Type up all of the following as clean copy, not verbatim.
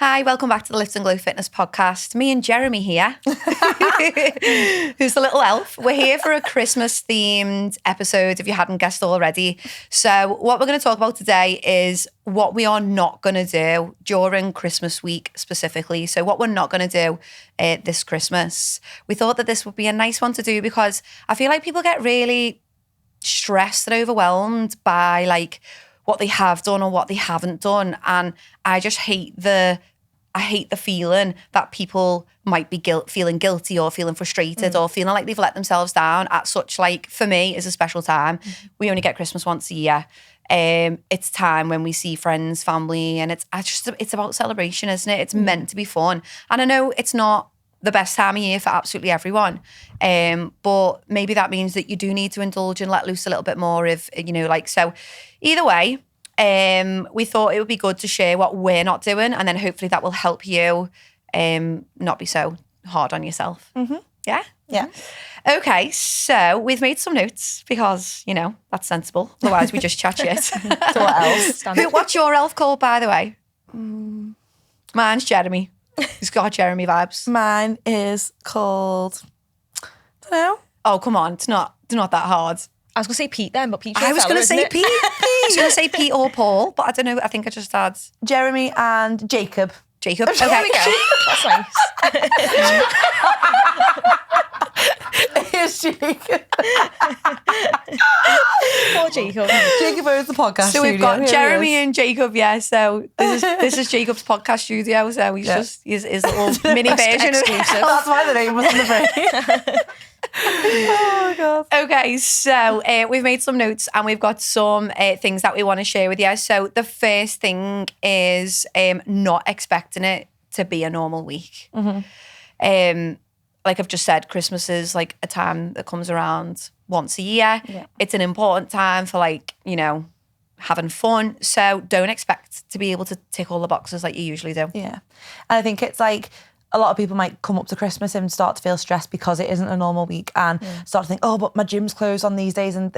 Hi, welcome back to the Lift and Glow Fitness podcast. Me and Jeremy here, who's the little elf. We're here for a Christmas-themed episode, if you hadn't guessed already. So what we're going to talk about today is what we are not going to do during Christmas week specifically. So what we're not going to do this Christmas. We thought that this would be a nice one to do because I feel like people get really stressed and overwhelmed by like what they have done or what they haven't done. And I just hate the feeling that people might be feeling guilty or feeling frustrated or feeling like they've let themselves down at such, like, for me, is a special time. We only get Christmas once a year. It's time when we see friends, family, and it's about celebration, isn't it? It's meant to be fun. And I know it's not the best time of year for absolutely everyone. But maybe that means that you do need to indulge and let loose a little bit more if, so either way, we thought it would be good to share what we're not doing, and then hopefully that will help you not be so hard on yourself. Mm-hmm. Yeah? Yeah. Okay, so we've made some notes because, that's sensible. Otherwise we just chat shit. So what else? What's your elf called, by the way? Mine's Jeremy. He's got Jeremy vibes. Mine is called, I don't know. Oh, come on. It's not that hard. I was going to say Pete then, but Pete's I was going to say Pete. I was going to say Pete or Paul, but I don't know. I think I just had Jeremy and Jacob. Jacob. Okay. There we go. That's nice. Here's Jacob. Poor Jacob. Jacob owns the podcast So studio. we've got Here he Jeremy is. and Jacob, yeah. So this is Jacob's podcast studio. So he's just his little mini version of exclusive. That's why the name was in the brain. Oh, God. Okay, so we've made some notes and we've got some things that we want to share with you. So the first thing is not expecting it to be a normal week. Mm-hmm. Like I've just said, Christmas is like a time that comes around once a year. Yeah. It's an important time for having fun. So don't expect to be able to tick all the boxes like you usually do. Yeah. And I think it's like a lot of people might come up to Christmas and start to feel stressed because it isn't a normal week and start to think, oh, but my gym's closed on these days and,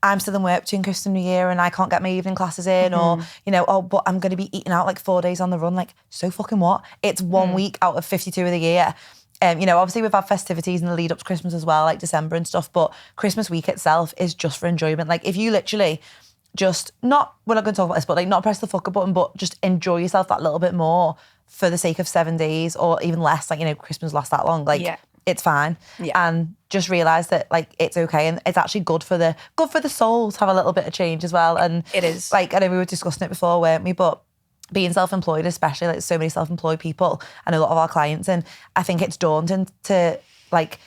I'm still in work between Christmas and New Year and I can't get my evening classes in or, oh, but I'm going to be eating out like 4 days on the run. Like, so fucking what? It's 1 week out of 52 of the year. Obviously we've had festivities in the lead up to Christmas as well, like December and stuff, but Christmas week itself is just for enjoyment. Like if you literally just we're not going to talk about this, but like not press the fucker button, but just enjoy yourself that little bit more for the sake of 7 days or even less, like, Christmas lasts that long. Like it's fine. Yeah. And just realise that like it's okay and it's actually good for the soul to have a little bit of change as well. And it is. Like, I know we were discussing it before, weren't we? But being self-employed, especially, like so many self-employed people, I know a lot of our clients, and I think it's daunting to like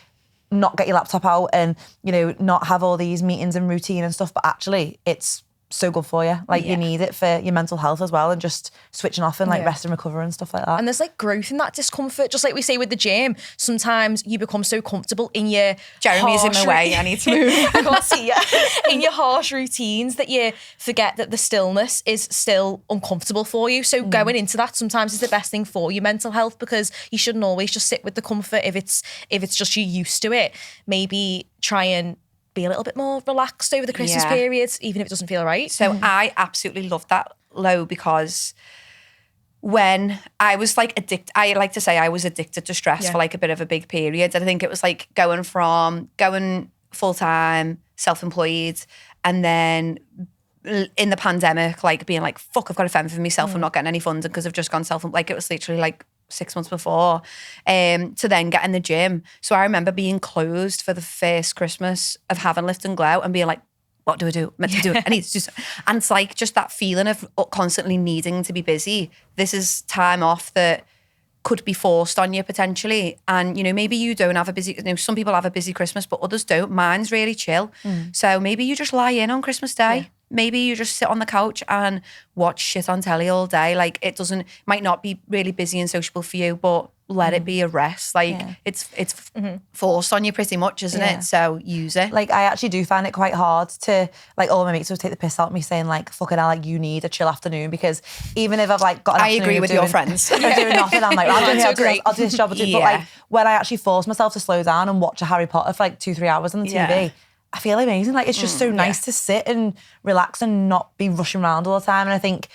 not get your laptop out and, not have all these meetings and routine and stuff, but actually it's so good for you. Like you need it for your mental health as well and just switching off and like rest and recover and stuff like that. And there's like growth in that discomfort. Just like we say with the gym, sometimes you become so comfortable in your Jeremy's in my way, I need to move. I can't see you. In your harsh routines that you forget that the stillness is still uncomfortable for you. So going into that sometimes is the best thing for your mental health because you shouldn't always just sit with the comfort if it's just you're used to it. Maybe try and be a little bit more relaxed over the Christmas period, even if it doesn't feel right. So I absolutely loved that, Lo, because when I was like I like to say I was addicted to stress for like a bit of a big period. And I think it was like going full-time, self-employed, and then in the pandemic, like being like, fuck, I've got to fend for myself. I'm not getting any funding because I've just gone self-employed. Like it was literally like 6 months before, to then get in the gym. So I remember being closed for the first Christmas of having Lift and Glow and being like, what do I do? I need to do something. And it's like just that feeling of constantly needing to be busy. This is time off that could be forced on you potentially. And, maybe you don't have a busy, some people have a busy Christmas, but others don't. Mine's really chill. So maybe you just lie in on Christmas Day. Yeah. Maybe you just sit on the couch and watch shit on telly all day. Like might not be really busy and sociable for you, but let it be a rest. Like it's forced on you pretty much, isn't it? So use it. Like I actually do find it quite hard to, like, all my mates would take the piss out of me saying like, fucking hell, like you need a chill afternoon, because even if I've like got an I agree with your friends. I'm doing nothing, I'm like, I'll do this job, but like when I actually force myself to slow down and watch a Harry Potter for like 2-3 hours on the TV, I feel amazing. Like it's just so nice to sit and relax and not be rushing around all the time. And I think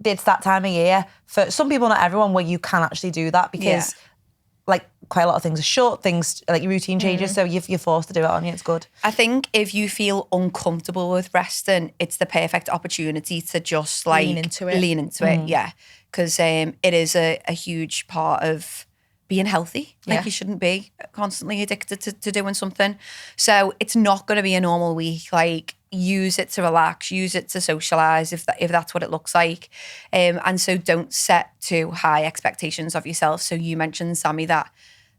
it's that time of year for some people, not everyone, where you can actually do that because like quite a lot of things are short, things like your routine changes, so you're forced to do it, aren't you? It's good. I think if you feel uncomfortable with resting, it's the perfect opportunity to just like Lean into it. Yeah, because it is a huge part of being healthy. Like you shouldn't be constantly addicted to doing something. So it's not going to be a normal week. Like use it to relax, use it to socialize if that's what it looks like. And so don't set too high expectations of yourself. So you mentioned, Sammy, that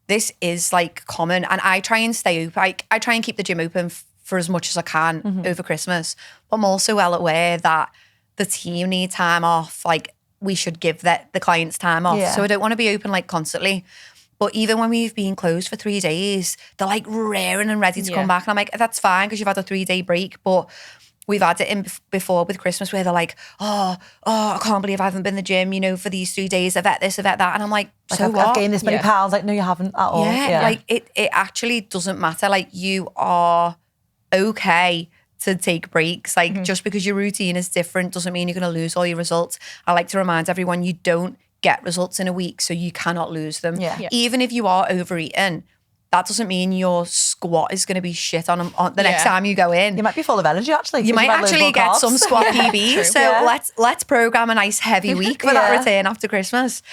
this is like common, and I try and stay open. I try and keep the gym open for as much as I can over Christmas. But I'm also well aware that the team need time off. Like we should give the clients time off. So I don't want to be open like constantly. But even when we've been closed for 3 days, they're like raring and ready to come back. And I'm like, that's fine because you've had a 3-day break. But we've had it in before with Christmas where they're like, oh, I can't believe I haven't been to the gym, for these 3 days. I've ate this, I've ate that. And I'm like so what? I've gained this many pounds. Like, no, you haven't at all. Yeah, like it actually doesn't matter. Like you are okay to take breaks. Like just because your routine is different doesn't mean you're going to lose all your results. I like to remind everyone you don't get results in a week, so you cannot lose them. Even if you are overeating, that doesn't mean your squat is going to be shit on the next time you go in. You might be full of energy actually. You might actually get some squat PBs. So let's program a nice heavy week for that return after Christmas.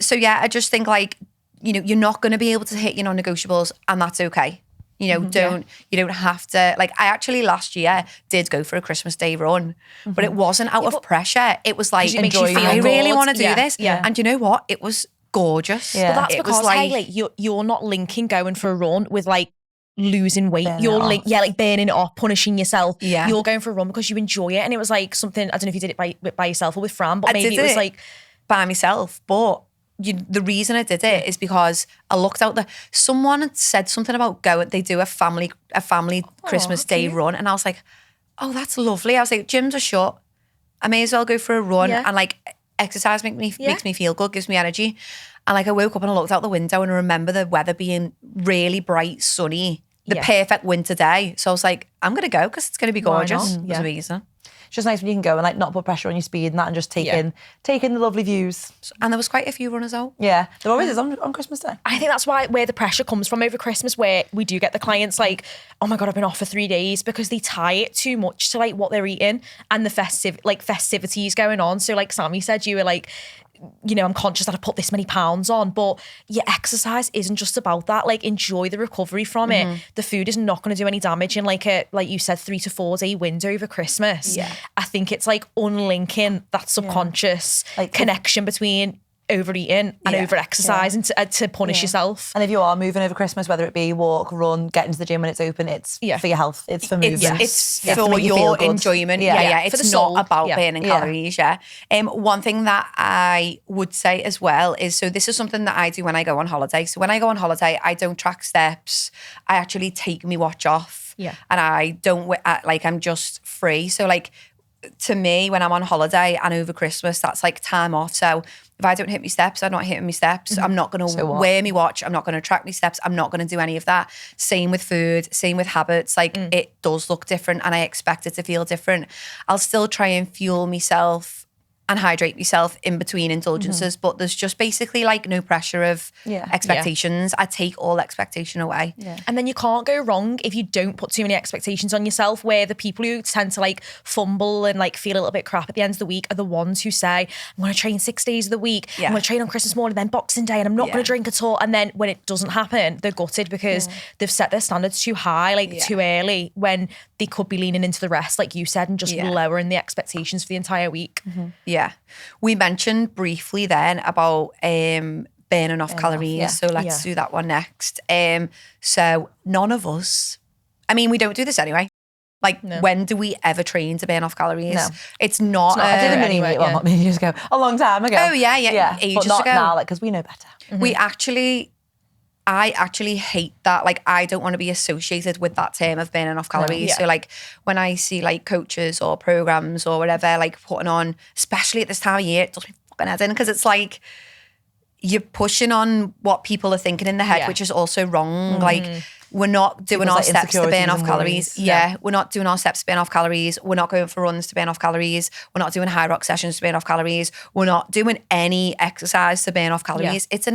So yeah, I just think like, you're not going to be able to hit your non-negotiables, and that's okay. You don't have to, like, I actually last year did go for a Christmas Day run, but it wasn't out of pressure. It was like, it makes you feel I really good. want to do this. And you know what? It was gorgeous. But that's it because, was like, Hayley, you're not linking going for a run with like losing weight. You're like burning it off, punishing yourself. You're going for a run because you enjoy it. And it was like something, I don't know if you did it by yourself or with Fran, but maybe it was like by myself. But the reason I did it is because I looked out someone had said something about they do a family Christmas Day run, and I was like, oh, that's lovely. I was like, gyms are shut, I may as well go for a run, and like exercise makes me feel good, gives me energy. And like I woke up and I looked out the window and I remember the weather being really bright, sunny, the perfect winter day. So I was like, I'm gonna go because it's gonna be gorgeous. It was amazing. It's just nice when you can go and like not put pressure on your speed and that, and just taking the lovely views. And there was quite a few runners out. Yeah, there always is on Christmas Day. I think that's where the pressure comes from over Christmas, where we do get the clients like, oh my God, I've been off for 3 days, because they tie it too much to like what they're eating and the festivities going on. So like Sammy said, you were like, I'm conscious that I put this many pounds on, but your exercise isn't just about that. Like, enjoy the recovery from it. The food is not going to do any damage in like you said, 3 to 4 day window over Christmas. I think it's like unlinking that subconscious connection between overeating and over exercising to punish yourself. And if you are moving over Christmas, whether it be walk, run, get into the gym when it's open, it's for your health, it's for movement. It's for your enjoyment. It's not about burning calories. One thing that I would say as well is, so this is something that I do when I go on holiday. So when I go on holiday, I don't track steps. I actually take my watch off. And I don't, I'm just free. So like, to me, when I'm on holiday and over Christmas, that's like time off. So if I don't hit my steps, I'm not hitting my steps. I'm not going to wear my watch. I'm not going to track my steps. I'm not going to do any of that. Same with food, same with habits. Like it does look different and I expect it to feel different. I'll still try and fuel myself and hydrate myself in between indulgences, but there's just basically like no pressure of expectations. I take all expectation away. And then you can't go wrong if you don't put too many expectations on yourself, where the people who tend to like fumble and like feel a little bit crap at the end of the week are the ones who say, I'm going to train 6 days of the week. I'm going to train on Christmas morning, then Boxing Day, and I'm not going to drink at all. And then when it doesn't happen, they're gutted because they've set their standards too high, like too early, when they could be leaning into the rest, like you said, and just lowering the expectations for the entire week. We mentioned briefly then about burning off calories. So let's do that one next. So none of us, I mean, we don't do this anyway. Like, when do we ever train to burn off calories? No. It's not. I did a mini, not many years ago, a long time ago. Oh yeah. Ages but not ago. now, like, because we know better. I actually hate that. Like, I don't want to be associated with that term of burning off calories. So like when I see like coaches or programs or whatever, like putting on, especially at this time of year, it does me fucking head in, because it's like you're pushing on what people are thinking in their head, which is also wrong. Like We're not doing People's, our like, steps to burn insecurities off and calories. worries. Yeah, we're not doing our steps to burn off calories. We're not going for runs to burn off calories. We're not doing high rock sessions to burn off calories. We're not doing any exercise to burn off calories. It's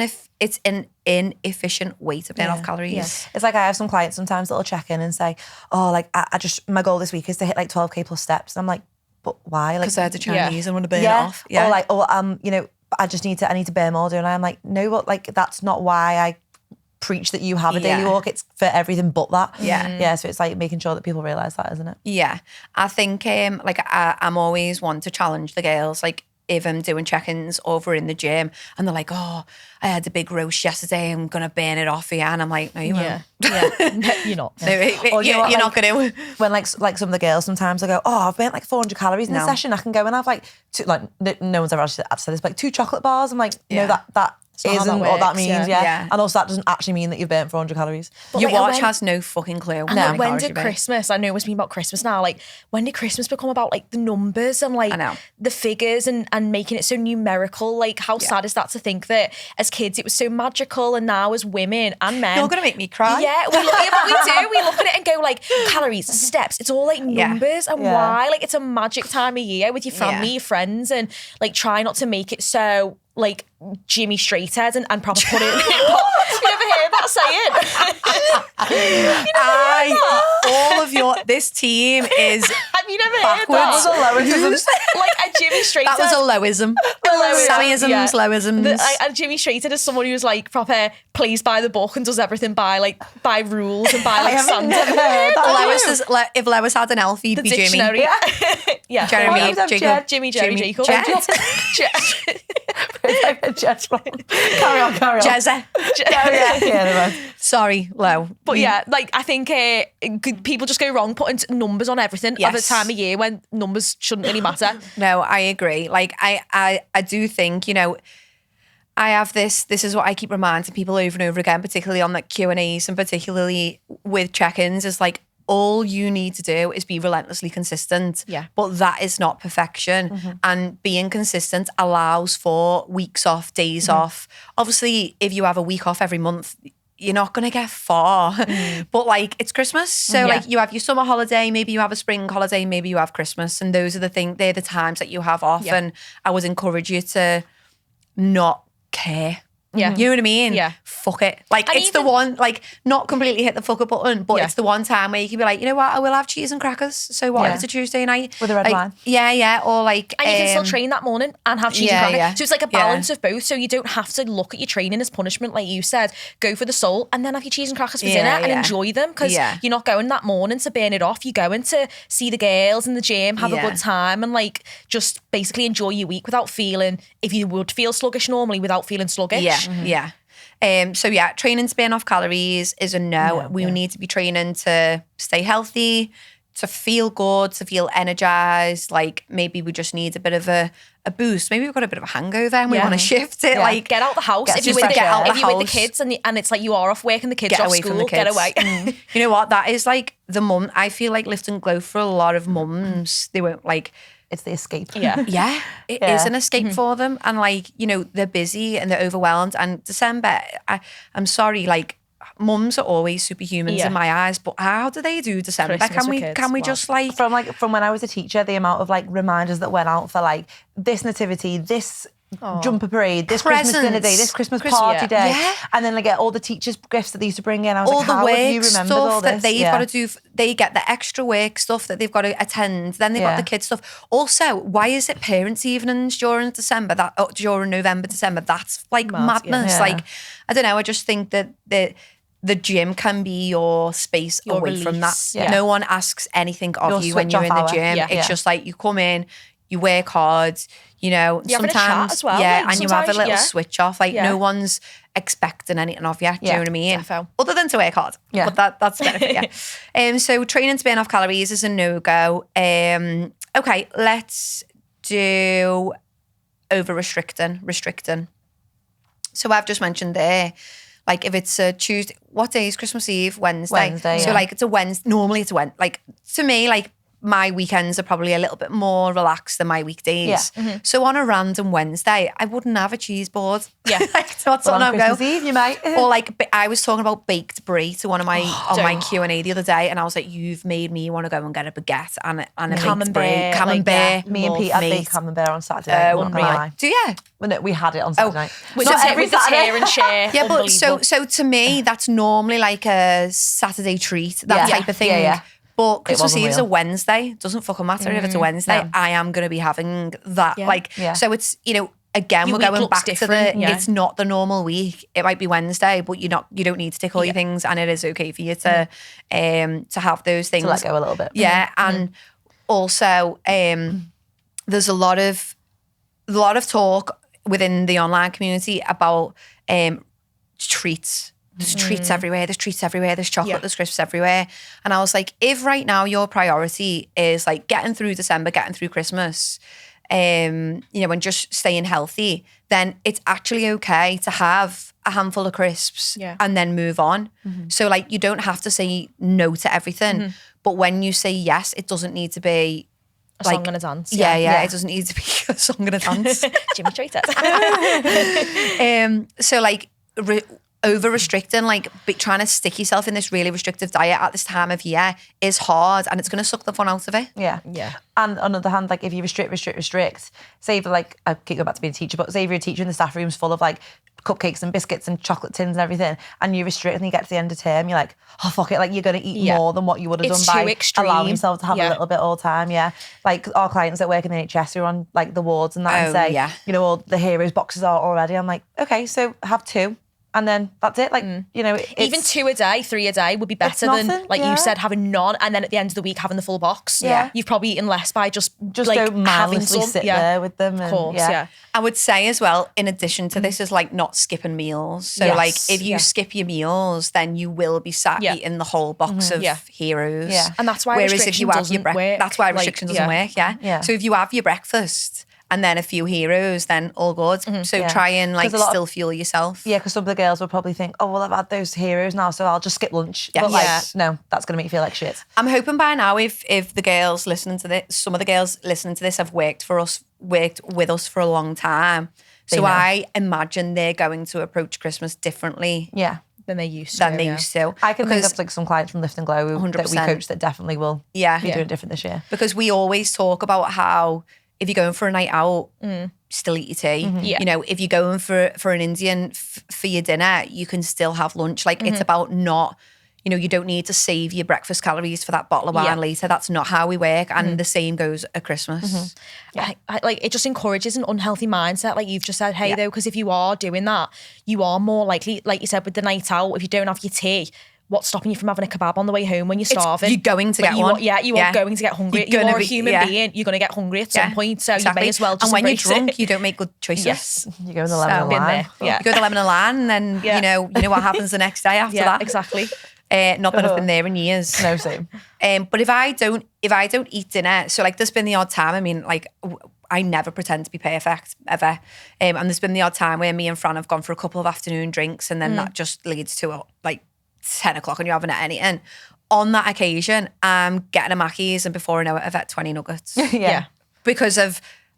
an inefficient way to burn off calories. Yeah. It's like I have some clients sometimes that'll check in and say, oh, like I just, my goal this week is to hit like 12K plus steps. And I'm like, but why? Like, Because they're the Chinese and want to burn it yeah. off. Yeah. Or like, you know, I need to burn more, don't I? I'm like, no, but like that's not why I preach that you have a daily walk. It's for everything but that. Yeah. So it's like making sure that people realise that, isn't it? Yeah. I think I'm always one to challenge the girls. Like if I'm doing check-ins over in the gym and they're like, oh, I had a big roast yesterday, I'm going to burn it off here. And I'm like, no, you won't. No, you're not. No, Or you know what, you're like, not going to. When like some of the girls sometimes I go, oh, I've burnt like 400 calories in a session. I can go and have like two, like no one's ever actually said this, but like 2 chocolate bars. I'm like, no, that not how isn't that what that works, means. yeah. Yeah. And also that doesn't actually mean that you've burnt 400 calories. Your like, watch when- has no fucking clue. And how like, many when calories you did burn. Christmas, I know it's been about Christmas now, like when did Christmas become about like the numbers and like I know. the figures and making it so numerical? Like how sad is that to think that as kids it was so magical and now as women and men. You're going to make me cry. Yeah, but we do. We look at it and go like calories, steps. It's all like numbers and why. Like it's a magic time of year with your family, your friends, and like try not to make it so like Jimmy Straighthead and probably put it. You ever heard that saying? All of this team is Have you never backwards. heard that? Like a Jimmy Straighthead. That was a lowism. Sammyisms, lowisms. And Jimmy Straighthead is someone who's like proper plays by the book and does everything by rules and by like standards. If Lewis had an elf, he'd The be dictionary. Jimmy. Yeah. Jeremy, Why don't you have Jacob. Jimmy, Jerry, Jacob. Jet. Carry on. Jezza. Yeah. Sorry, Lo. But yeah, like I think people just go wrong putting numbers on everything at the time of year when numbers shouldn't really matter. No, I agree. Like I do think, you know, I have this is what I keep reminding people over and over again, particularly on like Q&As and particularly with check-ins, is like all you need to do is be relentlessly consistent. Yeah. But that is not perfection. And being consistent allows for weeks off, days off. Obviously, if you have a week off every month, you're not going to get far. But like it's Christmas. So like you have your summer holiday, maybe you have a spring holiday, maybe you have Christmas. And those are they're the times that you have off. And I would encourage you to not care. Yeah. You know what I mean? Yeah. Fuck it. Like And it's the even- one, like not completely hit the fuck it button, but it's the one time where you can be like, you know what, I will have cheese and crackers. So what? Yeah. It's a Tuesday night. With a red Like, wine. Yeah. Or like And you can still train that morning and have cheese and crackers. Yeah. So it's like a balance of both. So you don't have to look at your training as punishment, like you said. Go for the soul and then have your cheese and crackers for dinner and enjoy them because you're not going that morning to burn it off. You're going to see the girls in the gym, have a good time and like just basically enjoy your week without feeling, if you would feel sluggish normally, without feeling sluggish. Yeah. So training to burn off calories is a no. We need to be training to stay healthy, to feel good, to feel energized. Like maybe we just need a bit of a boost. Maybe we've got a bit of a hangover and we want to shift it. Like get out the house. Get If you're some with fresh air. if you're with the kids and it's like you are off work and the kids get are off away school, from the kids. get away. You know what? That is like the mum. I feel like Lift and Glow for a lot of mums. They won't like. It's the escape. Yeah, it is an escape for them. And like, you know, they're busy and they're overwhelmed. And December, I'm sorry, like mums are always superhumans in my eyes, but how do they do December? Christmas with kids. Can we just like From when I was a teacher, the amount of like reminders that went out for like this nativity, this jumper parade, this Christmas dinner day, this Christmas party day, and then like get all the teachers' gifts that they used to bring in. I was all like, the how have you work remembered stuff all that this? they've got to do? They get the extra work stuff that they've got to attend. Then they've got the kids stuff. Also, why is it parents' evenings during December? During November, December? That's like madness. Yeah. Like I don't know. I just think that the gym can be your space Your away from that. release. Yeah. No one asks anything of Your you when switch you're in off the hour. gym. Yeah. It's just like you come in, you work hard, you know, You have a chat sometimes, as well, yeah, like, and you have a sometimes, little switch off. Like Yeah. no one's expecting anything of you. Do you know what I mean? defo. Other than to work hard. Yeah. But that's the benefit, yeah. So training to burn off calories is a no-go. Okay, let's do restricting. So I've just mentioned there, like if it's a Tuesday, what day is Christmas Eve? Wednesday. Wednesday, So yeah. like it's a Wednesday. Normally it's a Wednesday. Like to me, like my weekends are probably a little bit more relaxed than my weekdays. Yeah. So on a random Wednesday, I wouldn't have a cheese board. Yeah. Like, it's not Well, something on I'd go. Christmas Eve, you might. Or like, I was talking about baked brie to one of my on my don't. Q&A the other day, and I was like, "You've made me want to go and get a baguette and a baked Camembert, brie, like, camembert." yeah. Me and Pete had Mate. baked camembert on Saturday night. Oh, not gonna lie. do you? Well, no, we had it on Saturday night. With Not the, every with the Saturday. tear and share. Yeah, but so Unbelievable. to me, that's normally like a Saturday treat, that Yeah. type of thing. Yeah, yeah. But Christmas wasn't Eve is a real. Wednesday. It doesn't fucking matter if it's a Wednesday. No. I am going to be having that. Yeah. Like, Yeah. so it's, again, Your we're week going looks back to different, yeah. it's not the normal week. It might be Wednesday, but you don't need to tick all your things, and it is okay for you to have those things. To let go a little bit. Yeah, and also there's a lot of talk within the online community about treats. There's treats everywhere. There's treats everywhere. There's chocolate. Yeah. There's crisps everywhere. And I was like, if right now your priority is like getting through December, getting through Christmas, and just staying healthy, then it's actually okay to have a handful of crisps and then move on. So like, you don't have to say no to everything, but when you say yes, it doesn't need to be A song and a dance. Yeah. It doesn't need to be a song and a dance. Jimmy treated. So like over restricting, like trying to stick yourself in this really restrictive diet at this time of year is hard, and it's going to suck the fun out of it. Yeah. Yeah. And on the other hand, like if you restrict, say for like, I keep going back to being a teacher, but say if you're a teacher and the staff room's full of like cupcakes and biscuits and chocolate tins and everything, and you restrict and you get to the end of term, you're like, oh, fuck it. Like you're going to eat more than what you would have It's done by too extreme. allowing yourself to have a Yeah. little bit all the time. Yeah. Like our clients that work in the NHS who are on like the wards and that and Oh, say, yeah. all the heroes boxes are already. I'm like, okay, so have 2. And then that's it. Like, Even 2 a day, 3 a day would be better nothing, than, like yeah. you said, having none, and then at the end of the week having the full box. Yeah. You've probably eaten less by just like don't having mindlessly some. sit yeah. there with them. Of course, yeah. I would say as well, in addition to this, is like not skipping meals. So Yes. like if you skip your meals, then you will be sat Yeah. eating the whole box of Yeah. heroes. Yeah. And that's why Whereas if restriction you have your doesn't work. that's why Like, restriction doesn't yeah. work. Yeah. Yeah. So if you have your breakfast and then a few heroes, then all good. So Yeah. try and like 'Cause a lot of- still fuel yourself. Yeah, because some of the girls will probably think, oh, well, I've had those heroes now, so I'll just skip lunch. Yeah. But like, Yeah. no, that's going to make you feel like shit. I'm hoping by now, if the girls listening to this, some of the girls listening to this have worked with us for a long time. They So know. I imagine they're going to approach Christmas differently Yeah. Than they used to. than they yeah. used to. I can think Because- of like some clients from Lift and Glow that we 100%. coach that definitely will Yeah. be Yeah. doing different this year. because we always talk about how if you're going for a night out, still eat your tea. Yeah. If you're going for an Indian for your dinner, you can still have lunch. Like it's about not, you don't need to save your breakfast calories for that bottle of wine Yeah. later. That's not how we work. And the same goes at Christmas. Like it just encourages an unhealthy mindset, like you've just said, hey, though, because if you are doing that, you are more likely, like you said, with the night out, if you don't have your tea, what's stopping you from having a kebab on the way home when you're starving? You're going to Like, get you one. Are, yeah, you are going to get hungry. You're You gonna are a be- human yeah. being. You're going to get hungry at some Yeah, point. So exactly. you may as well just And when you're embrace drunk, it. you don't make good choices. Yes. You go in the lemon and Been lime. there. Yeah. You go to the lemon and lime, and then Yeah. you know what happens the next day after Yeah, that. exactly. Not that I've been there in years. No, same. But if I don't eat dinner, so like there's been the odd time. I mean, like I never pretend to be perfect ever, and there's been the odd time where me and Fran have gone for a couple of afternoon drinks, and then that just leads to like 10 o'clock, and you're having anything. On that occasion, I'm getting a Mackey's, and before I know it, I've had 20 nuggets Yeah. because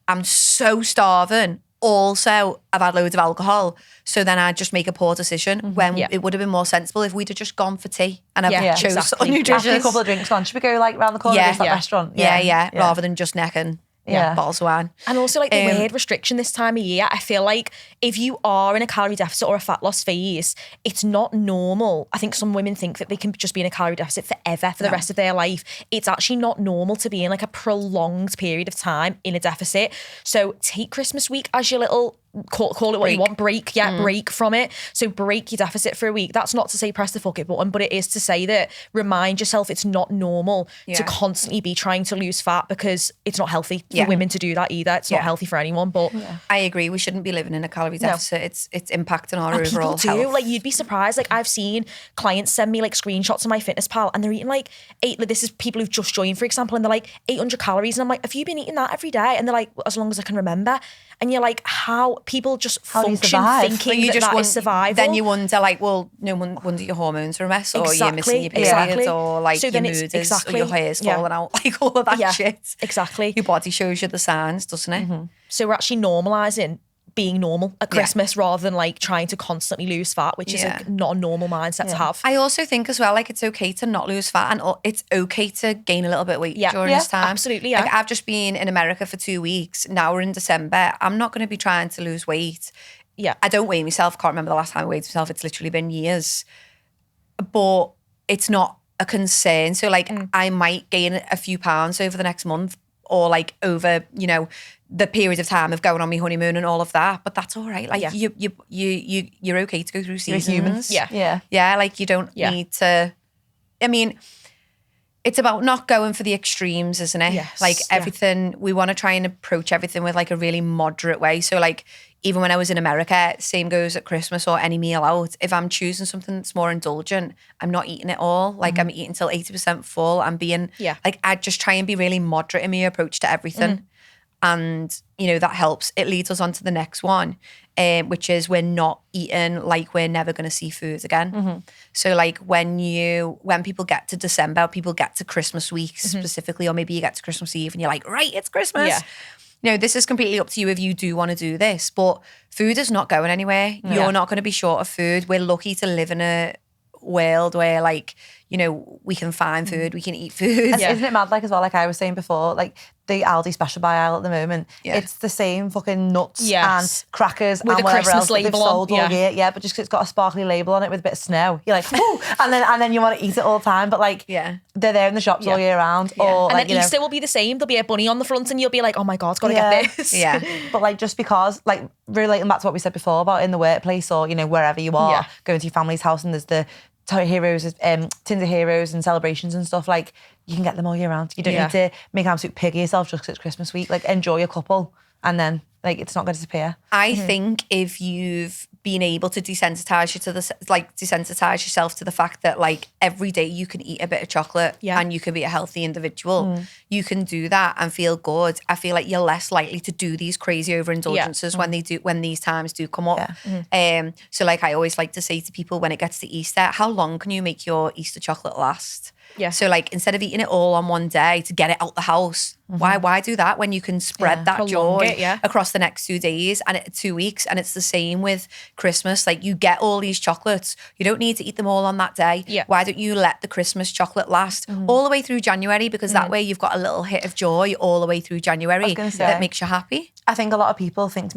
I'm so starving. Also, I've had loads of alcohol, so then I just make a poor decision when Yeah. it would have been more sensible if we'd have just gone for tea and I Yeah, chose exactly. something After a nutritious. couple of drinks on, should we go like round the corner Yeah. of that Yeah. restaurant? Yeah, rather than just necking bottles of wine. And also like the Um, weird restriction this time of year, I feel like if you are in a calorie deficit or a fat loss phase, it's not normal. I think some women think that they can just be in a calorie deficit forever for the rest of their life. It's actually not normal to be in like a prolonged period of time in a deficit. So take Christmas week as your little call it what you want, break from it. So break your deficit for a week. That's not to say press the fuck it button, but it is to say that remind yourself it's not normal to constantly be trying to lose fat, because it's not healthy for women to do that either. It's not healthy for anyone. But I agree. We shouldn't be living in a calorie deficit. It's impacting our and overall people do. health. Like you'd be surprised. Like I've seen clients send me like screenshots of my fitness pal, and they're eating like this is people who've just joined, for example, and they're like 800 calories, and I'm like, have you been eating that every day? And they're like, well, as long as I can remember. And you're like, how But people just do you function survive? thinking you that just that wonder, is survival. then you wonder like, well, no wonder your hormones are a mess, or you're missing your period, Exactly. or like So your then mood it's- is, or your exactly. hair's Yeah. falling out, like all of that Yeah, shit. exactly. Your body shows you the signs, doesn't it? So we're actually normalising being normal at Christmas rather than like trying to constantly lose fat, which is like not a normal mindset to have. I also think as well, like it's okay to not lose fat, and it's okay to gain a little bit of weight during Yeah, this time. absolutely, yeah. Like I've just been in America for 2 weeks. Now we're in December. I'm not going to be trying to lose weight. Yeah. I don't weigh myself. Can't remember the last time I weighed myself. It's literally been years. But it's not a concern. So like I might gain a few pounds over the next month, or like over, you know, the period of time of going on my honeymoon and all of that. But that's all right. Like you're okay to go through seasons. You're human. Yeah. Yeah, like you don't need to. I mean, it's about not going for the extremes, isn't it? Yes, Like yeah. everything, we want to try and approach everything with like a really moderate way. So like even when I was in America, same goes at Christmas or any meal out. If I'm choosing something that's more indulgent, I'm not eating it all. Like I'm eating till 80% full. I'm being like, I just try and be really moderate in my approach to everything. And, you know, that helps. It leads us on to the next one, which is we're not eating like we're never going to see food again. So like when people get to December, people get to Christmas week specifically, or maybe you get to Christmas Eve and you're like, right, it's Christmas. Yeah. You know, this is completely up to you if you do want to do this, but food is not going anywhere. You're not going to be short of food. We're lucky to live in a world where like, you know, we can find food, we can eat food. Isn't it mad, like, as well, like I was saying before, like the Aldi special buy aisle at the moment, Yeah. it's the same fucking nuts Yes. and crackers With and a whatever Christmas else that they've label on, sold all yeah. year. Yeah, but just 'cause it's got a sparkly label on it with a bit of snow, you're like, whoo, and then you want to eat it all the time. But like, Yeah. they're there in the shops all year round. Or And like, then Easter will be the same. There'll be a bunny on the front and you'll be like, oh my God, gotta Yeah. get this. Yeah. But like, just because, like, relating back to what we said before about in the workplace or, you know, wherever you are, Yeah. going to your family's house and there's the heroes, tins of heroes and celebrations and stuff, like, you can get them all year round. You don't Yeah. need to make an absolute pig of yourself just because it's Christmas week. Like, enjoy a couple and then, like, it's not going to disappear. I think if you've been able to desensitize yourself to the fact that like every day you can eat a bit of chocolate and you can be a healthy individual, you can do that and feel good. I feel like you're less likely to do these crazy overindulgences when these times do come up. So like I always like to say to people when it gets to Easter, how long can you make your Easter chocolate last? Yeah. So like instead of eating it all on one day to get it out the house, why do that when you can spread that Prolong joy it, across the next 2 days and 2 weeks? And it's the same with Christmas. Like you get all these chocolates, you don't need to eat them all on that day. Yeah. Why don't you let the Christmas chocolate last all the way through January? Because that way you've got a little hit of joy all the way through January gonna say. that makes you happy. I think a lot of people think to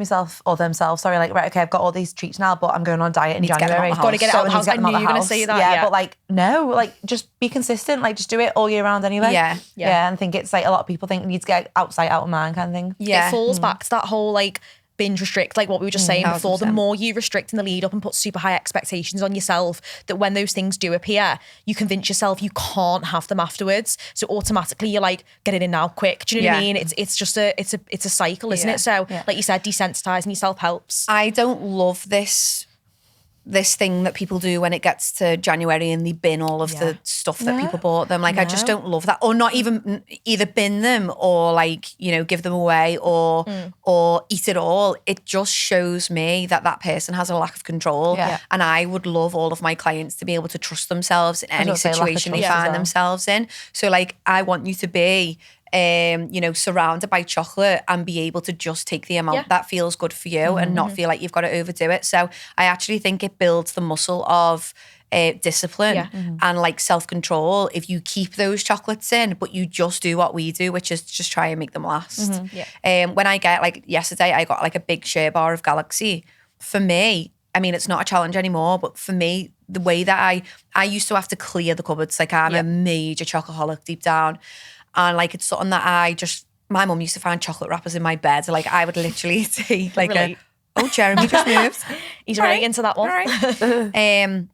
themselves, sorry, like, right, okay, I've got all these treats now, but I'm going on a diet in need to get them out January. the house. Gotta get it out the I need to house. get them I out knew the you were gonna house. say that, yeah. But like, no, like, just be consistent. Like, just do it all year round anyway. Yeah. And I think it's like a lot of people think you need to get outside, out of mind kind of thing. Yeah. It falls back to that whole like binge restrict, like what we were just saying before. The 1000%. more you restrict in the lead up and put super high expectations on yourself, that when those things do appear, you convince yourself you can't have them afterwards. So automatically you're like, get it in now, quick. Do you know what I mean? It's just a cycle, isn't it? So like you said, desensitizing yourself helps. I don't love this thing that people do when it gets to January and they bin all of the stuff that people bought them. Like, I just don't love that. Or not even either bin them or like, you know, give them away or eat it all. It just shows me that person has a lack of control. Yeah. And I would love all of my clients to be able to trust themselves in any gonna say, lack of situation they trust as find well. themselves in. So like, I want you to be you know, surrounded by chocolate and be able to just take the amount that feels good for you and not feel like you've got to overdo it. So I actually think it builds the muscle of discipline and like self-control if you keep those chocolates in, but you just do what we do, which is just try and make them last. When I get, like yesterday, I got like a big share bar of Galaxy. For me, I mean, it's not a challenge anymore, but for me, the way that I used to have to clear the cupboards, like I'm a major chocoholic deep down. And like, it's something that my mum used to find chocolate wrappers in my bed. Like I would literally take like oh, Jeremy just moved. He's right into that one. All right.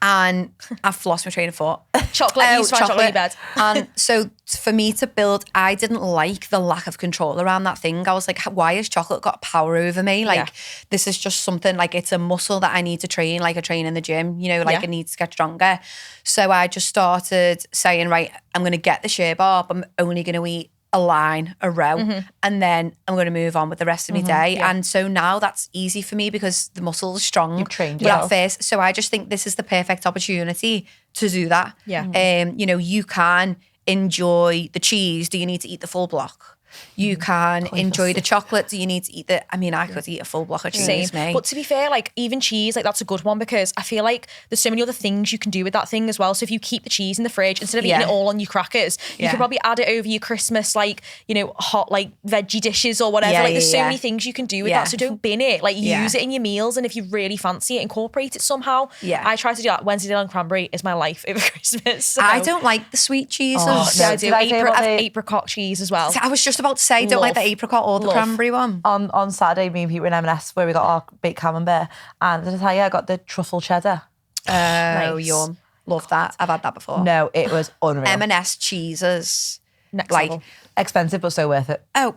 And I've lost my train of thought. Chocolate, you used to find chocolate in your bed. And so for me to build, I didn't like the lack of control around that thing. I was like, why has chocolate got power over me? Like, this is just something, like it's a muscle that I need to train, like I train in the gym, you know, like it needs to get stronger. So I just started saying, right, I'm going to get the share bar, but I'm only going to eat a line, a row, and then I'm going to move on with the rest of my day. Yeah. And so now that's easy for me because the muscles are strong. You've trained But at yourself. first, so I just think this is the perfect opportunity to do that. Yeah. You know, you can enjoy the cheese. Do you need to eat the full block? You can enjoy the chocolate. Do you need to eat I could eat a full block of cheese. Same. Me. But to be fair, like even cheese, like that's a good one because I feel like there's so many other things you can do with that thing as well. So if you keep the cheese in the fridge, instead of eating it all on your crackers, you Yeah. could probably add it over your Christmas, like, you know, hot like veggie dishes or whatever. Yeah, like there's so yeah. many things you can do with Yeah. that. So don't bin it. Like Yeah. use it in your meals. And if you really fancy it, incorporate it somehow. Yeah. I try to do that. Wednesday and cranberry is my life over Christmas. So. I don't like the sweet cheeses. Yeah, I Did do. I say about I have the- apricot cheese as well. I was just about to say, don't like the apricot or the Love. cranberry one. On Saturday, me and Pete were in M&S where we got our baked camembert, and did I tell you I got the truffle cheddar? Oh, Nice. yum. Love that. I've had that before. No, it was unreal. M&S cheeses. Next like, level. Expensive, but so worth it. oh,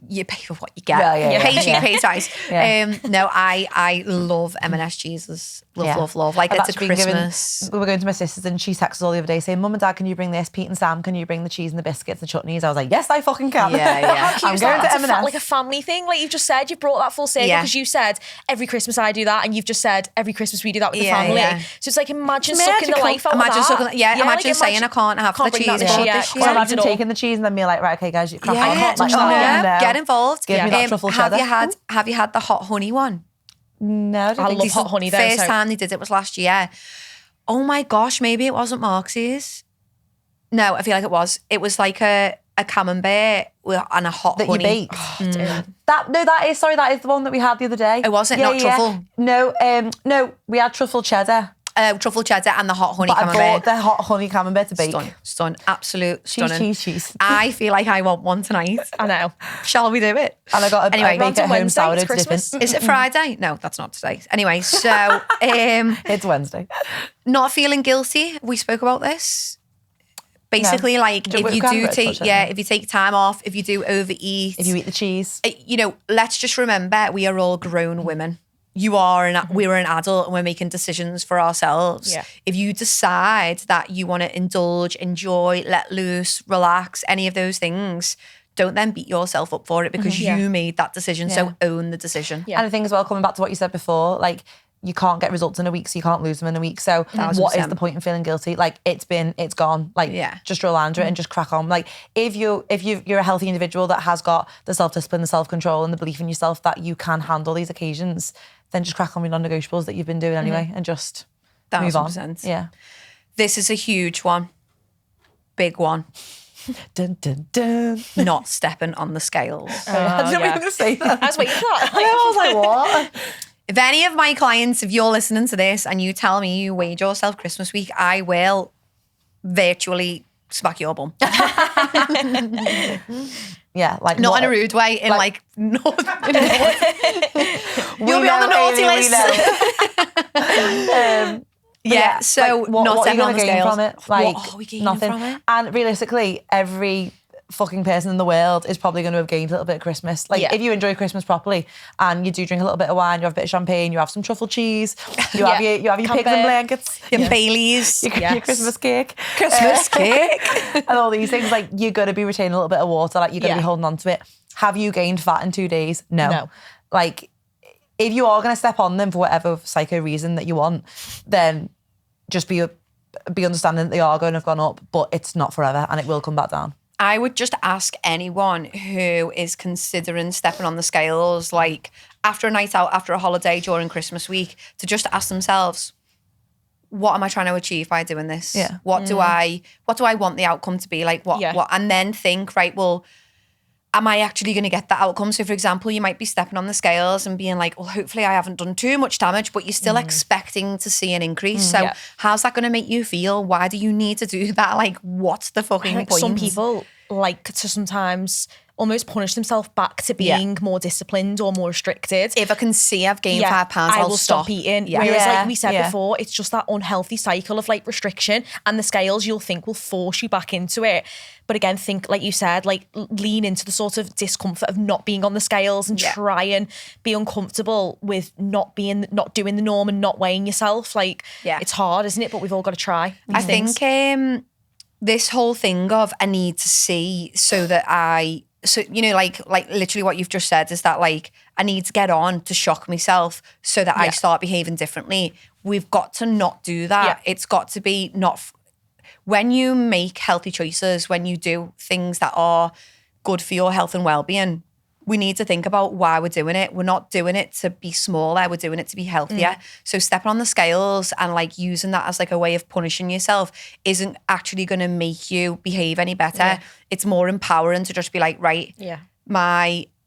you pay for what you get. Yeah, yeah, You pay yeah. cheap, pay twice. Yeah. No, I love M&S cheeses. Love, Yeah. love. Like, I've it's a actually been given- Christmas. we were going to my sister's and she texted us all the other day saying, Mum and Dad, can you bring this? Pete and Sam, can you bring the cheese and the biscuits and the chutneys? I was like, yes, I fucking can. Yeah, yeah. I'm going to It's M&S. like a family thing. Like you've just said, you brought that full circle Yeah. because you said every Christmas I do that, and you've just said every Christmas we do that with Yeah, the family. yeah. So it's like imagine It's sucking the magical. life out Imagine of that. sucking- yeah, imagine like, saying I can't have the bring that cheese this board year. this year. Or Can't imagine eat it all. taking the cheese and then being like, right, okay, guys, you crack Yeah, on. can't touch Like, that. oh, yeah. no. Get involved. Give me that truffle have cheddar. Have you had the hot honey one? No, I don't I think love so. hot honey though. First so- time they did it was last year. Oh my gosh, maybe it wasn't Marx's. No, I feel like it was. It was like a camembert and a hot That you honey. baked. Dude. That is the one that we had the other day. Oh, was it? Not truffle? No, we had truffle cheddar. Truffle cheddar and the hot honey But I camembert. bought the hot honey camembert to bake. Stun. Absolute Cheese, stunning. cheese. I feel like I want one tonight. I know. Shall we do it? And I got Anyway, I make on at home Wednesday, sourdough it's to dip in. Christmas. Is it Friday? No, that's not today. Anyway, so It's Wednesday. not feeling guilty. We spoke about this. Basically, like We if you can do touch take, on it. if you take time off, if you do overeat, If you eat the cheese. you know, let's just remember we are all grown women. You are we're an adult and we're making decisions for ourselves. Yeah. If you decide that you want to indulge, enjoy, let loose, relax, any of those things, don't then beat yourself up for it because you made that decision. So own the decision. Yeah. And the thing as well, coming back to what you said before, like you can't get results in a week, so you can't lose them in a week. So what is 1000%. the point in feeling guilty? Like it's gone. Like just roll under it and just crack on. Like if you're a healthy individual that has got the self-discipline, the self-control and the belief in yourself that you can handle these occasions, then just crack on with non-negotiables that you've been doing anyway and just move on. 1000%. Yeah. This is a huge one. Big one. Dun, dun, dun. Not stepping on the scales. I didn't yeah. mean to say that. I was waiting for that. I was like, what? If any of my clients, if you're listening to this and you tell me you weighed yourself Christmas week, I will virtually smack your bum. Yeah, like Not what- in a rude way, in like we you'll be on the know, naughty Amy, we list. know. Yeah, so like, not what are stepping you on gonna the gain scales. from it? Like What are we gaining nothing. from it? And realistically, every fucking person in the world is probably going to have gained a little bit of Christmas. Like Yeah. if you enjoy Christmas properly and you do drink a little bit of wine, you have a bit of champagne, you have some truffle cheese, you have your pigs and Camembert. blankets, Your Baileys, your Christmas cake, Christmas cake. and all these things. Like you're going to be retaining a little bit of water. Like you're going to be holding on to it. Have you gained fat in 2 days? No. Like if you are going to step on them for whatever psycho reason that you want, then just be understanding that they are going to have gone up, but it's not forever and it will come back down. I would just ask anyone who is considering stepping on the scales, like after a night out, after a holiday during Christmas week, to just ask themselves, what am I trying to achieve by doing this? Yeah. What do I want the outcome to be? Like what, and then think, right, well, am I actually going to get that outcome? So for example, you might be stepping on the scales and being like, well, hopefully I haven't done too much damage, but you're still expecting to see an increase. So how's that going to make you feel? Why do you need to do that? Like, what's the fucking Like point? some people like to sometimes almost punish themselves back to being more disciplined or more restricted. If I can see I've gained 5 pounds, I I'll will stop eating. Yeah. Whereas, Yeah, like we said yeah. before, it's just that unhealthy cycle of like restriction, and the scales you'll think will force you back into it. But again, think like you said, like lean into the sort of discomfort of not being on the scales and try and be uncomfortable with not doing the norm and not weighing yourself. Like it's hard, isn't it? But we've all got to try. I think this whole thing of I need to see so that like literally what you've just said is that like I need to get on to shock myself so that I start behaving differently. We've got to not do that. Yeah. It's got to be when you make healthy choices, when you do things that are good for your health and well-being, we need to think about why we're doing it. We're not doing it to be smaller. We're doing it to be healthier. So stepping on the scales and like using that as like a way of punishing yourself isn't actually going to make you behave any better. It's more empowering to just be like, right,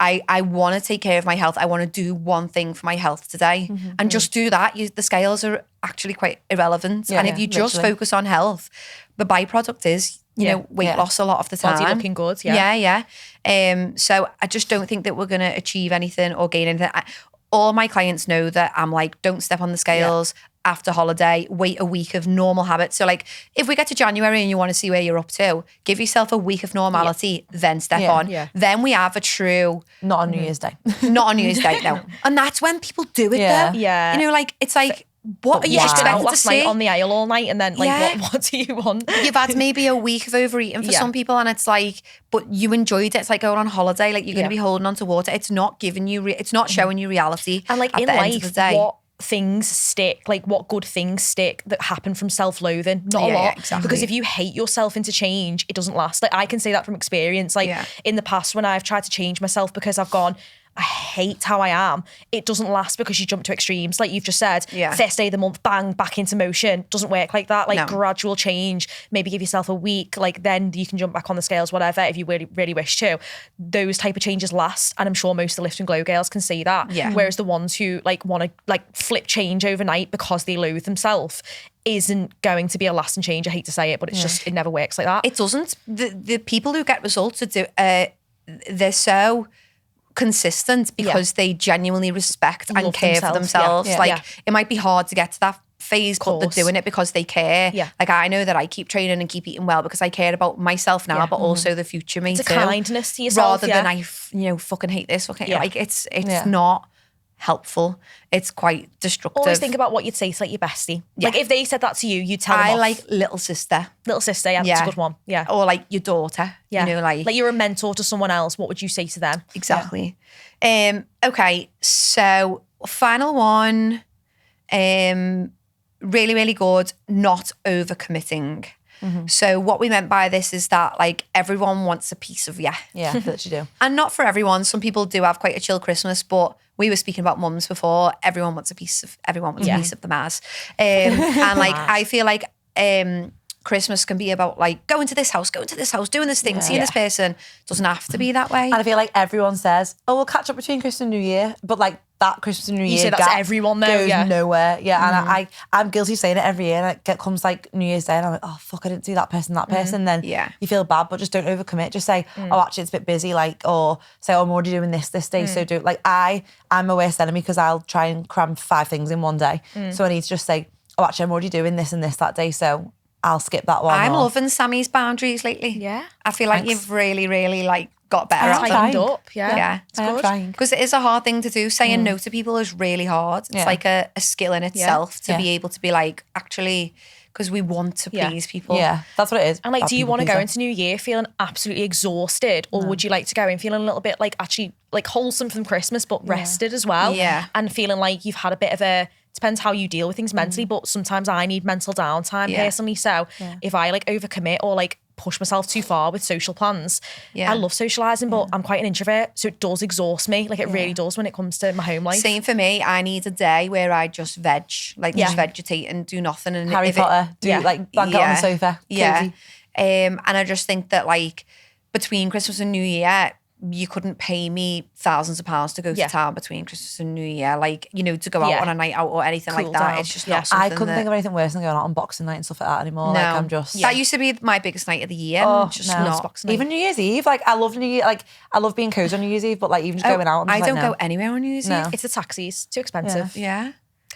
I want to take care of my health. I want to do one thing for my health today and just do that. The scales are actually quite irrelevant. And if you just focus on health, the byproduct is, you know, weight loss a lot of the time. Body looking good, So I just don't think that we're going to achieve anything or gain anything. All my clients know that I'm like, don't step on the scales after holiday, wait a week of normal habits. So like if we get to January and you want to see where you're up to, give yourself a week of normality, then step on. Yeah. Then we have a true... Not on New Year's Day. Not on New Year's Day, no. And that's when people do it though. Yeah. You know, like it's like... What are you Just been out expected to last night see? on the aisle all night and then like what do you want? You've had maybe a week of overeating for some people and it's like, but you enjoyed it. It's like going on holiday. Like you're going to be holding on to water. It's not giving you, it's not showing you reality. And like at in the end of the life, day. what things stick, like what good things stick that happen from self-loathing? Not a Yeah, lot. exactly. Because if you hate yourself into change, it doesn't last. Like I can say that from experience. Like in the past when I've tried to change myself because I've gone, I hate how I am. It doesn't last because you jump to extremes. Like you've just said, first day of the month, bang, back into motion. Doesn't work like that. Like gradual change, maybe give yourself a week, like then you can jump back on the scales, whatever, if you really, really wish to. Those type of changes last. And I'm sure most of the Lift and Glow girls can see that. Yeah. Whereas the ones who like want to like flip change overnight because they loathe themselves isn't going to be a lasting change. I hate to say it, but it's just, it never works like that. It doesn't. The people who get results they're so consistent because they genuinely respect and Love care for themselves. It might be hard to get to that phase, but they're doing it because they care. Yeah. Like I know that I keep training and keep eating well because I care about myself now, but also the future me It's a too. kindness to yourself, rather than I fucking hate this. Like it's Yeah. not helpful. It's quite destructive. Always think about what you'd say to like your bestie. Like if they said that to you, you'd tell them I off. like little sister. Little sister, that's a good one. Yeah. Or like your daughter. Yeah. You know, like you're a mentor to someone else. What would you say to them? exactly. Okay, so final one. Really, really good. Not overcommitting. So what we meant by this is that like everyone wants a piece of Yeah, that you do. and not for everyone. Some people do have quite a chill Christmas, but we were speaking about mums before. Everyone wants a piece of a piece of the Mars. And like I feel like Christmas can be about like going to this house, doing this thing, seeing this person. Doesn't have to be that way. And I feel like everyone says, oh, we'll catch up between Christmas and New Year. But like that Christmas and New Year say that's gap everyone though, goes yeah. nowhere. Yeah, and I'm guilty of saying it every year. And it comes like New Year's Day and I'm like, oh, fuck, I didn't do that person. Then you feel bad, but just don't overcommit. Just say, oh, actually, it's a bit busy. Like, or say, oh, I'm already doing this day. So do like I'm my worst enemy because I'll try and cram 5 things in one day. So I need to just say, oh, actually, I'm already doing this and this that day. So I'll skip that one. I'm loving Sammy's boundaries lately. Yeah. I feel like you've really, really like got better at them. Tightened up. Yeah. Yeah. I'm trying. Because it is a hard thing to do. Saying no to people is really hard. It's like a skill in itself to be able to be like, actually, because we want to please people. Yeah, that's what it is. And like, That do you people want to go pleaser. into New Year feeling absolutely exhausted, or would you like to go in feeling a little bit like actually like wholesome from Christmas, but rested as well? Yeah. And feeling like you've had a bit of a, depends how you deal with things mentally, but sometimes I need mental downtime personally. So if I like overcommit or like push myself too far with social plans, I love socialising, but I'm quite an introvert. So it does exhaust me. Like it really does when it comes to my home life. Same for me. I need a day where I just just vegetate and do nothing. And Harry if Potter, like blanket on the sofa. Yeah. Cozy. And I just think that like between Christmas and New Year, you couldn't pay me thousands of pounds to go to town between Christmas and New Year, like, you know, to go out on a night out or anything Cool like that. down. It's just not something I couldn't think of anything worse than going out on Boxing Night and stuff like that anymore. No. Like I'm just That used to be my biggest night of the year. Oh, just no. not. Boxing Night. even New Year's Eve. Like I love New Year. Like I love being cozy on New Year's Eve, but like even just going out. I'm I just don't like, no. go anywhere on New Year's No. Eve. It's the taxis, too expensive. Yeah.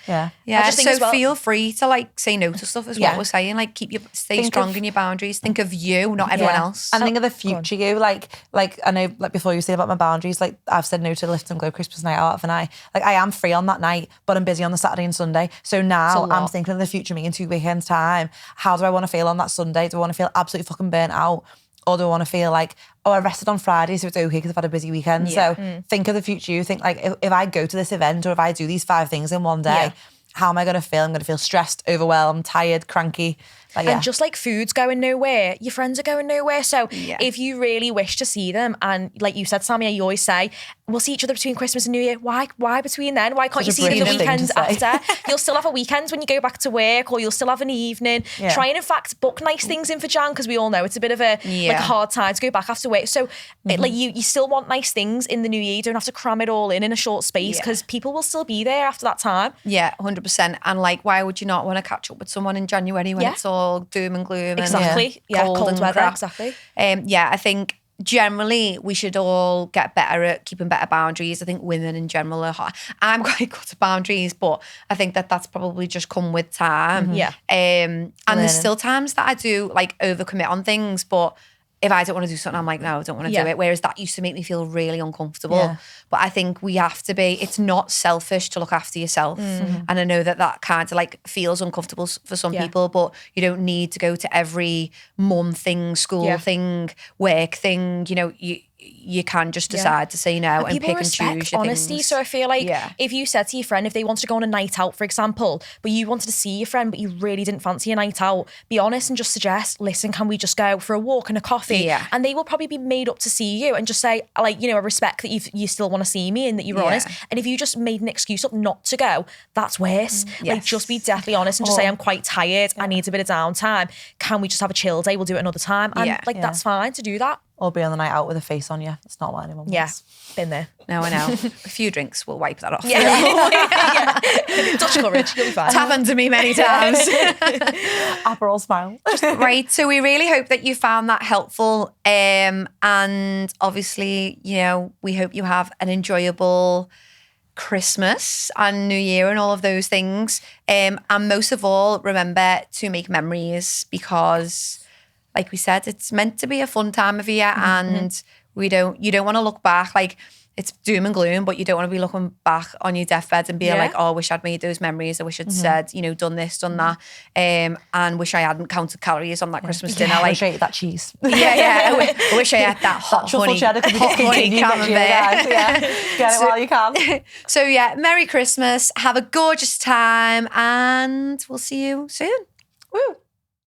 Yeah. Yeah, just think so as well- feel free to like say no to stuff is what we're saying. Like stay Think strong of- in your boundaries. Think of you, not everyone else. And think of the future you. Like I know, like before you said about my boundaries, like I've said no to the Lift and Glow Christmas night out, haven't I? Like I am free on that night, but I'm busy on the Saturday and Sunday. So now I'm thinking of the future me in 2 weekends time. How do I want to feel on that Sunday? Do I want to feel absolutely fucking burnt out? Or do I want to feel like, oh, I rested on Friday, so it's okay because I've had a busy weekend. Yeah. So think of the future you. Think like, if I go to this event or if I do these 5 things in one day, how am I going to feel? I'm going to feel stressed, overwhelmed, tired, cranky. Like, And just like food's going nowhere, your friends are going nowhere. So if you really wish to see them, and like you said, Sammy, you always say, we'll see each other between Christmas and New Year. Why between then? Why can't you see them the British thing weekends to say. after? You'll still have a weekend when you go back to work, or you'll still have an evening. Yeah. Try and in fact book nice things in for Jan, because we all know it's a bit of a like a hard time to go back after work. So like you still want nice things in the new year. You don't have to cram it all in a short space, because people will still be there after that time. Yeah, 100%. And like, why would you not want to catch up with someone in January when it's all doom and gloom? Exactly. And cold and weather. crap. Exactly. I think generally we should all get better at keeping better boundaries. I think women in general are hard. I'm quite good at boundaries, but I think that's probably just come with time. Yeah. And there's still times that I do like overcommit on things, but if I don't want to do something, I'm like, no, I don't want to do it. Whereas that used to make me feel really uncomfortable. Yeah. But I think we have to be, it's not selfish to look after yourself. And I know that kind of like feels uncomfortable for some people, but you don't need to go to every mum thing, school thing, work thing. You know, you can just decide to say no and pick and choose your honesty. things. So I feel like if you said to your friend, if they wanted to go on a night out, for example, but you wanted to see your friend, but you really didn't fancy a night out, be honest and just suggest, listen, can we just go for a walk and a coffee? Yeah. And they will probably be made up to see you, and just say, like, you know, I respect that you still want to see me and that you were honest. And if you just made an excuse up not to go, that's worse. Like, just be deathly honest and just say, I'm quite tired. I need a bit of downtime. Can we just have a chill day? We'll do it another time. And that's fine to do that. or be on the night out with a face on you. It's not what anyone wants. Yeah, been there. No, I know. A few drinks will wipe that off. Yeah. Touch courage, you'll be fine. It's happened to me many times. Aperol smile. Right. So we really hope that you found that helpful. And obviously, you know, we hope you have an enjoyable Christmas and New Year and all of those things. And most of all, remember to make memories, because like we said, it's meant to be a fun time of year, and you don't want to look back like it's doom and gloom, but you don't want to be looking back on your deathbed and be like, oh, I wish I'd made those memories. I wish I'd said, you know, done this, done that. And wish I hadn't counted calories on that Christmas dinner. I Like, wish I ate that cheese. I wish I had that hot Truffle honey, cheddar could be hot honey discontinued next year, guys. Yeah. Get it while you can. So yeah, Merry Christmas. Have a gorgeous time, and we'll see you soon. Woo.